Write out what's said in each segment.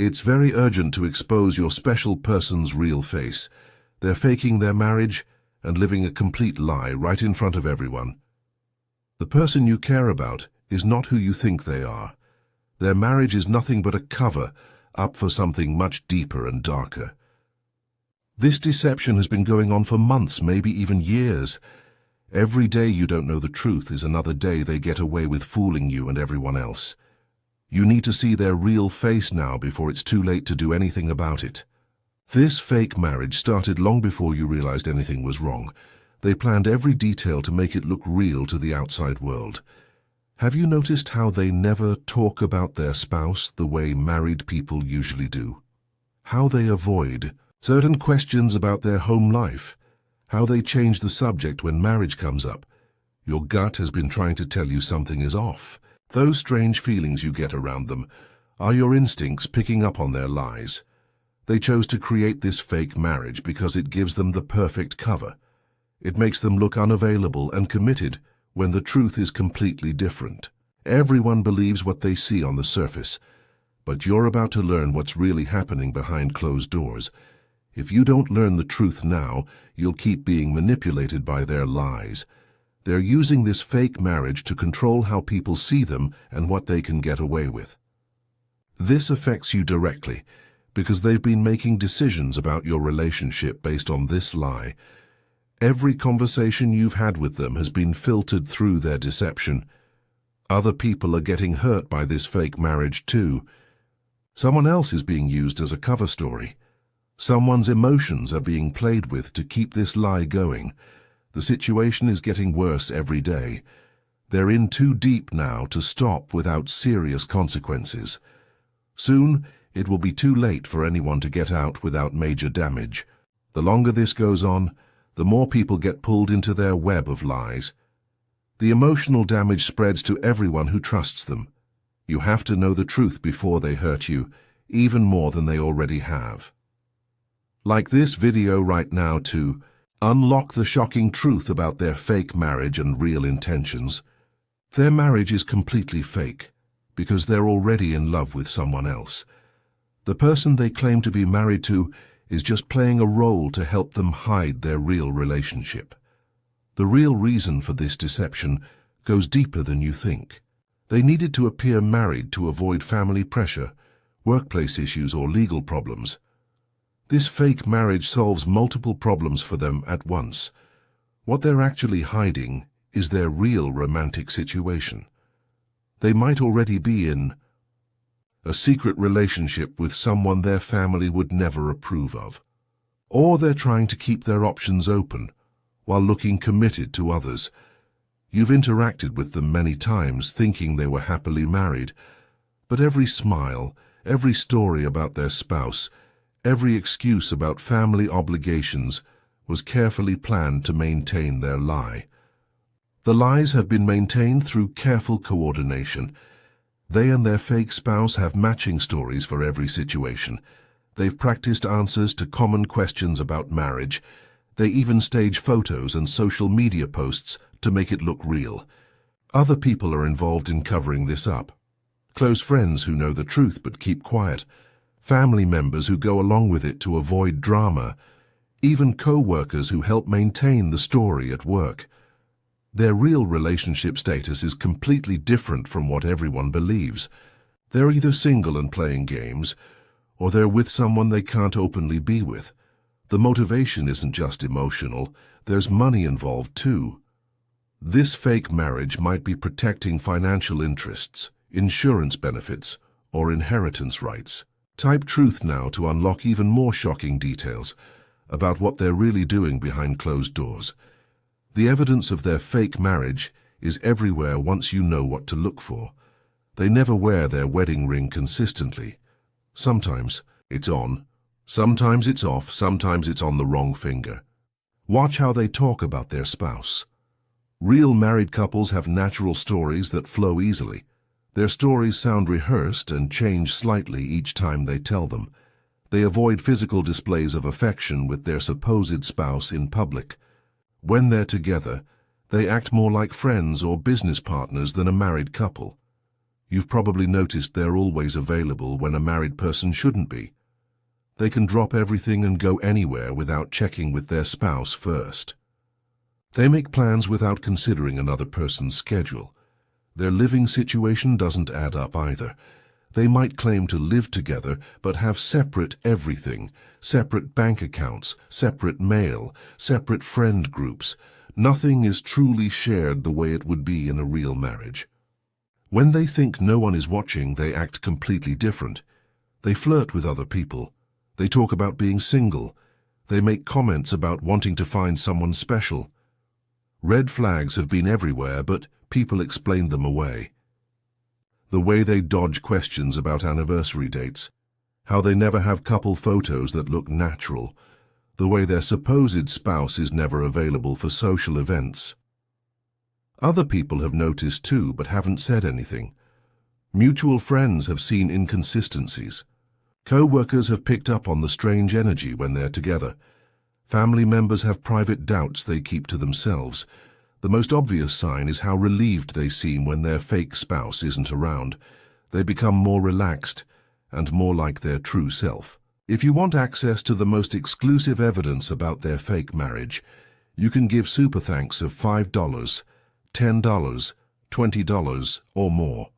It's very urgent to expose your special person's real face. They're faking their marriage and living a complete lie right in front of everyone. The person you care about is not who you think they are. Their marriage is nothing but a cover up for something much deeper and darker. This deception has been going on for months, maybe even years. Every day you don't know the truth is another day they get away with fooling you and everyone else. You need to see their real face now before it's too late to do anything about it. This fake marriage started long before you realized anything was wrong. They planned every detail to make it look real to the outside world. Have you noticed how they never talk about their spouse the way married people usually do? How they avoid certain questions about their home life? How they change the subject when marriage comes up? Your gut has been trying to tell you something is off. Those strange feelings you get around them are your instincts picking up on their lies. They chose to create this fake marriage because it gives them the perfect cover. It makes them look unavailable and committed when the truth is completely different. Everyone believes what they see on the surface, but you're about to learn what's really happening behind closed doors. If you don't learn the truth now, you'll keep being manipulated by their lies. They're using this fake marriage to control how people see them and what they can get away with. This affects you directly because they've been making decisions about your relationship based on this lie. Every conversation you've had with them has been filtered through their deception. Other people are getting hurt by this fake marriage too. Someone else is being used as a cover story. Someone's emotions are being played with to keep this lie going. The situation is getting worse every day. They're in too deep now to stop without serious consequences. Soon, it will be too late for anyone to get out without major damage. The longer this goes on, the more people get pulled into their web of lies. The emotional damage spreads to everyone who trusts them. You have to know the truth before they hurt you, even more than they already have. Like this video right now to unlock the shocking truth about their fake marriage and real intentions. Their marriage is completely fake because they're already in love with someone else. The person they claim to be married to is just playing a role to help them hide their real relationship. The real reason for this deception goes deeper than you think. They needed to appear married to avoid family pressure, workplace issues, or legal problems. This fake marriage solves multiple problems for them at once. What they're actually hiding is their real romantic situation. They might already be in a secret relationship with someone their family would never approve of. Or they're trying to keep their options open while looking committed to others. You've interacted with them many times thinking they were happily married, but every smile, every story about their spouse, every excuse about family obligations was carefully planned to maintain their lie. The lies have been maintained through careful coordination. They and their fake spouse have matching stories for every situation. They've practiced answers to common questions about marriage. They even stage photos and social media posts to make it look real. Other people are involved in covering this up. Close friends who know the truth but keep quiet. Family members who go along with it to avoid drama. Even co-workers who help maintain the story at work. Their real relationship status is completely different from what everyone believes. They're either single and playing games, or they're with someone they can't openly be with. The motivation isn't just emotional, there's money involved too. This fake marriage might be protecting financial interests, insurance benefits, or inheritance rights. Type truth now to unlock even more shocking details about what they're really doing behind closed doors. The evidence of their fake marriage is everywhere once you know what to look for. They never wear their wedding ring consistently. Sometimes it's on, sometimes it's off, sometimes it's on the wrong finger. Watch how they talk about their spouse. Real married couples have natural stories that flow easily. Their stories sound rehearsed and change slightly each time they tell them. They avoid physical displays of affection with their supposed spouse in public. When they're together, they act more like friends or business partners than a married couple. You've probably noticed they're always available when a married person shouldn't be. They can drop everything and go anywhere without checking with their spouse first. They make plans without considering another person's schedule. Their living situation doesn't add up either. They might claim to live together but have separate everything, separate bank accounts, separate mail, separate friend groups. Nothing is truly shared the way it would be in a real marriage. When they think no one is watching, they act completely different. They flirt with other people. They talk about being single. They make comments about wanting to find someone special. Red flags have been everywhere, but people explain them away. The way they dodge questions about anniversary dates, how they never have couple photos that look natural, the way their supposed spouse is never available for social events. Other people have noticed too, but haven't said anything. Mutual friends have seen inconsistencies. Co-workers have picked up on the strange energy when they're together. Family members have private doubts they keep to themselves. The most obvious sign is how relieved they seem when their fake spouse isn't around. They become more relaxed and more like their true self. If you want access to the most exclusive evidence about their fake marriage, you can give super thanks of $5, $10, $20, or more.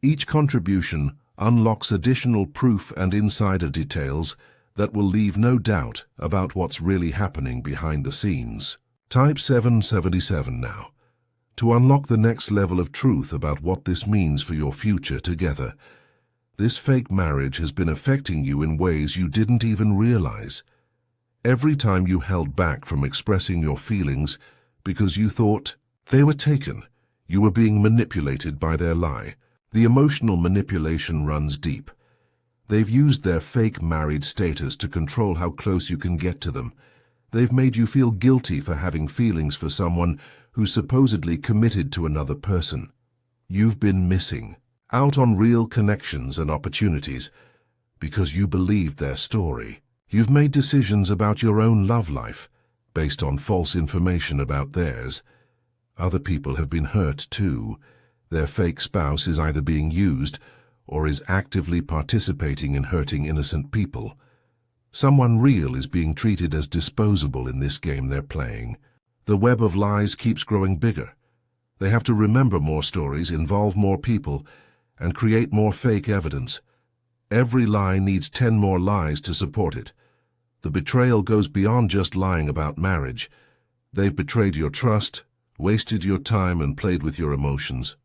Each contribution unlocks additional proof and insider details that will leave no doubt about what's really happening behind the scenes. Type 777 now to unlock the next level of truth about what this means for your future together. This fake marriage has been affecting you in ways you didn't even realize. Every time you held back from expressing your feelings because you thought they were taken, you were being manipulated by their lie. The emotional manipulation runs deep. They've used their fake married status to control how close you can get to them. They've made you feel guilty for having feelings for someone who's supposedly committed to another person. You've been missing out on real connections and opportunities because you believed their story. You've made decisions about your own love life based on false information about theirs. Other people have been hurt too. Their fake spouse is either being used or is actively participating in hurting innocent people. Someone real is being treated as disposable in this game they're playing. The web of lies keeps growing bigger. They have to remember more stories, involve more people, and create more fake evidence. Every lie needs 10 more lies to support it. The betrayal goes beyond just lying about marriage. They've betrayed your trust, wasted your time, and played with your emotions.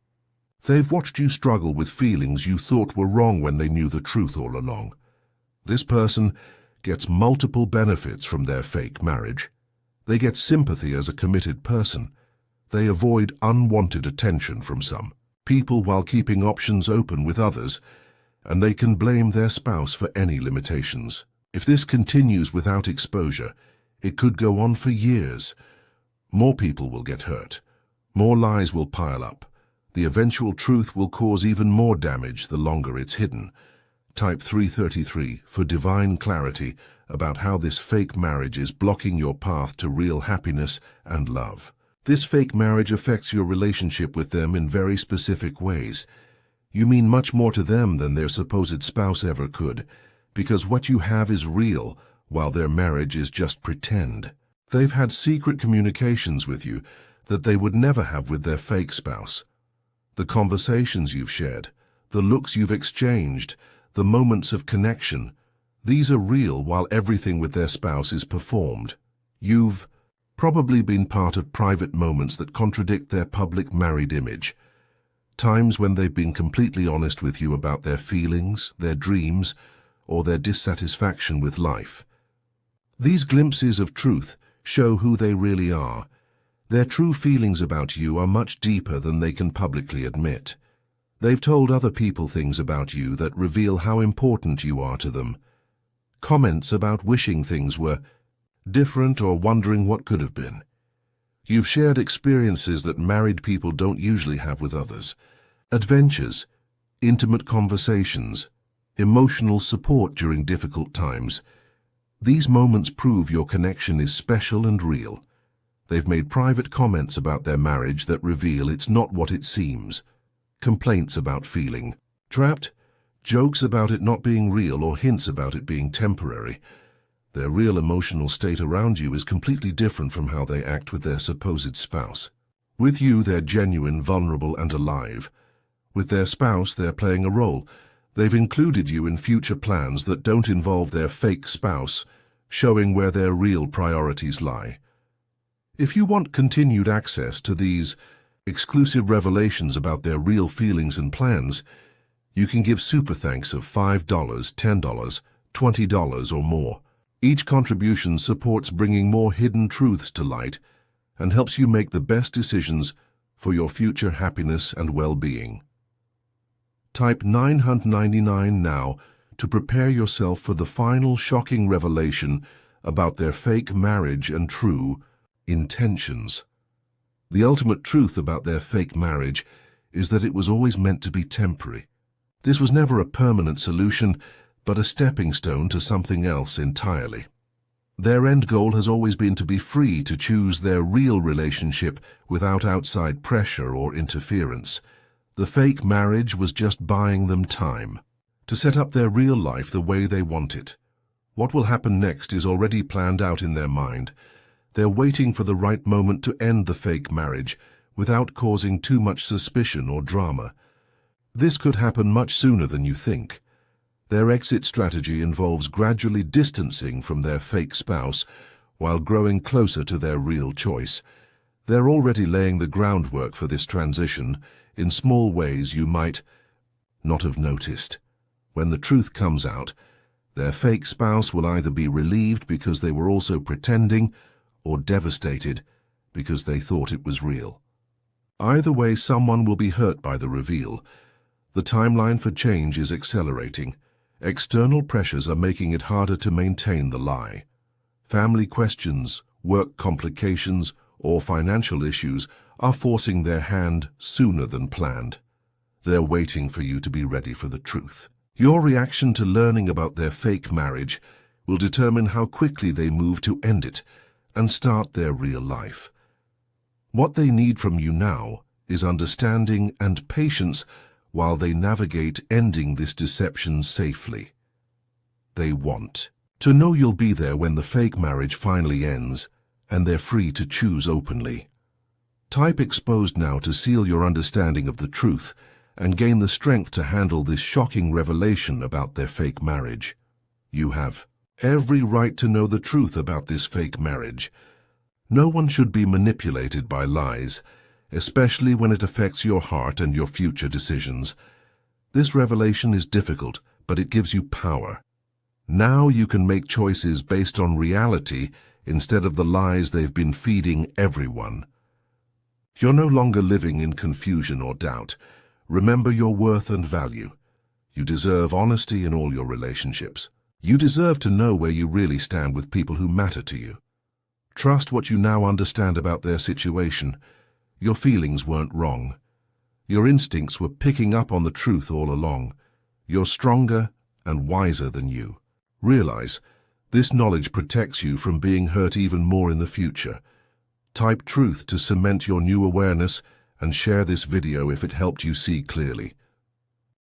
They've watched you struggle with feelings you thought were wrong when they knew the truth all along. This person gets multiple benefits from their fake marriage. They get sympathy as a committed person. They avoid unwanted attention from some people while keeping options open with others, and they can blame their spouse for any limitations. If this continues without exposure, it could go on for years. More people will get hurt. More lies will pile up. The eventual truth will cause even more damage the longer it's hidden. Type 333 for divine clarity about how this fake marriage is blocking your path to real happiness and love. This fake marriage affects your relationship with them in very specific ways. You mean much more to them than their supposed spouse ever could, because what you have is real, while their marriage is just pretend. They've had secret communications with you that they would never have with their fake spouse. The conversations you've shared, the looks you've exchanged, the moments of connection, these are real while everything with their spouse is performed. You've probably been part of private moments that contradict their public married image. Times when they've been completely honest with you about their feelings, their dreams, or their dissatisfaction with life. These glimpses of truth show who they really are. Their true feelings about you are much deeper than they can publicly admit. They've told other people things about you that reveal how important you are to them. Comments about wishing things were different or wondering what could have been. You've shared experiences that married people don't usually have with others. Adventures, intimate conversations, emotional support during difficult times. These moments prove your connection is special and real. They've made private comments about their marriage that reveal it's not what it seems. complaints about feeling trapped, jokes about it not being real, or hints about it being temporary. Their real emotional state around you is completely different from how they act with their supposed spouse. With you, they're genuine, vulnerable, and alive. With their spouse, they're playing a role. They've included you in future plans that don't involve their fake spouse, showing where their real priorities lie. If you want continued access to these exclusive revelations about their real feelings and plans, you can give super thanks of $5, $10, $20 or more. Each contribution supports bringing more hidden truths to light and helps you make the best decisions for your future happiness and well-being. Type 999 now to prepare yourself for the final shocking revelation about their fake marriage and true intentions. The ultimate truth about their fake marriage is that it was always meant to be temporary. This was never a permanent solution, but a stepping stone to something else entirely. Their end goal has always been to be free to choose their real relationship without outside pressure or interference. The fake marriage was just buying them time to set up their real life the way they want it. What will happen next is already planned out in their mind. They're waiting for the right moment to end the fake marriage without causing too much suspicion or drama. This could happen much sooner than you think. Their exit strategy involves gradually distancing from their fake spouse while growing closer to their real choice. They're already laying the groundwork for this transition in small ways you might not have noticed. When the truth comes out, their fake spouse will either be relieved because they were also pretending, or devastated because they thought it was real. Either way, someone will be hurt by the reveal. The timeline for change is accelerating. External pressures are making it harder to maintain the lie. Family questions, work complications, or financial issues are forcing their hand sooner than planned. They're waiting for you to be ready for the truth. Your reaction to learning about their fake marriage will determine how quickly they move to end it and start their real life. What they need from you now is understanding and patience while they navigate ending this deception safely. They want to know you'll be there when the fake marriage finally ends and they're free to choose openly. Type exposed now to seal your understanding of the truth and gain the strength to handle this shocking revelation about their fake marriage. You have every right to know the truth about this fake marriage. No one should be manipulated by lies, especially when it affects your heart and your future decisions. This revelation is difficult, but it gives you power. Now you can make choices based on reality instead of the lies they've been feeding everyone. You're no longer living in confusion or doubt. Remember your worth and value. You deserve honesty in all your relationships. You deserve to know where you really stand with people who matter to you. Trust what you now understand about their situation. Your feelings weren't wrong. Your instincts were picking up on the truth all along. You're stronger and wiser than you. Realize, this knowledge protects you from being hurt even more in the future. Type truth to cement your new awareness and share this video if it helped you see clearly.